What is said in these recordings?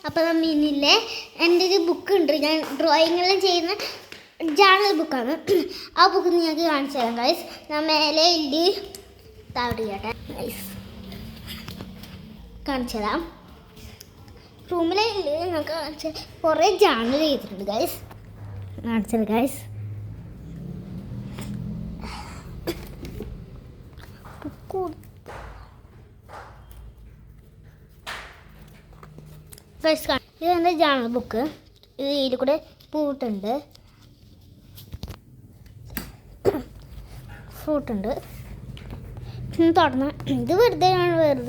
അപ്പോൾ നമ്മിന്നില്ലേ എൻ്റെ ഒരു ബുക്ക് ഉണ്ട്, ഞാൻ ഡ്രോയിങ്ങെല്ലാം ചെയ്യുന്ന ജേണൽ ബുക്കാണ്. ആ ബുക്ക് നിങ്ങൾക്ക് കാണിച്ചു തരാം ഗൈസ്. ഞാൻ മേലെ ഇല്ലി താഴോട്ട് കേട്ടെ ഗൈസ് കാണിച്ചു തരാം. റൂമിലെ ഇല്ല ഞങ്ങൾക്ക് കാണിച്ച കുറേ ജേണൽ ചെയ്തിട്ടുണ്ട് ഗൈസ്. കാണിച്ചത് ഗൈസ്. ഇത് എൻ്റെ ജേണൽ ബുക്ക്. ഇത് ഇതിൽ കൂടെ ഫ്രൂട്ടുണ്ട്. തുറന്ന ഇത് വെറുതെ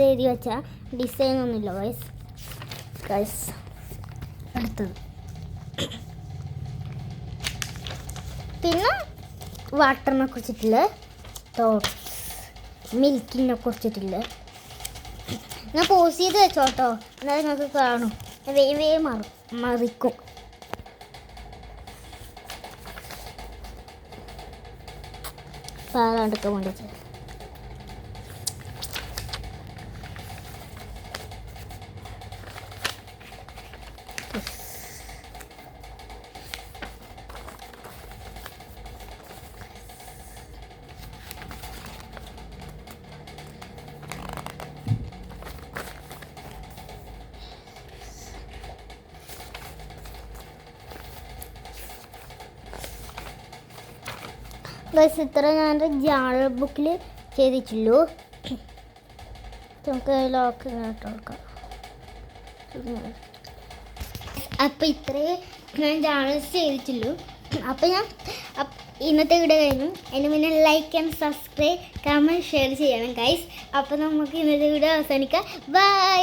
എഴുതി വെച്ചാൽ ഡിസൈൻ ഒന്നുമില്ല ഗൈസ്. അടുത്തത് പിന്നെ വാട്ടറിനെ കുറിച്ചിട്ടില്ല, തോട്ട്സ് മിൽക്കിനെ കുറിച്ചിട്ടില്ല. ഞാൻ പോസ് ചെയ്ത് വെച്ചോട്ടോ, എന്നാൽ നിങ്ങൾക്ക് കാണും. വേഗം മറിക്കും. പാലാണ്ടൊക്കെ വേണ്ടിച്ച് ഇത്ര ഞാൻ ജേണൽ ബുക്കിൽ ചെയ്തിട്ടുള്ളൂ. നമുക്ക് ലോക്ക് ഇട്ട് കൊടുക്കാം. അപ്പം ഇത്രയും ഞാൻ ജേണൽസ് ചെയ്തിട്ടുള്ളൂ. അപ്പം ഞാൻ ഇന്നത്തെ വീഡിയോ കഴിഞ്ഞു. അതിന് മുന്നേ like and subscribe, comment, share ചെയ്യണം ഗൈസ്. അപ്പം നമുക്ക് ഇന്നത്തെ വീഡിയോ അവസാനിക്കാം. ബൈ.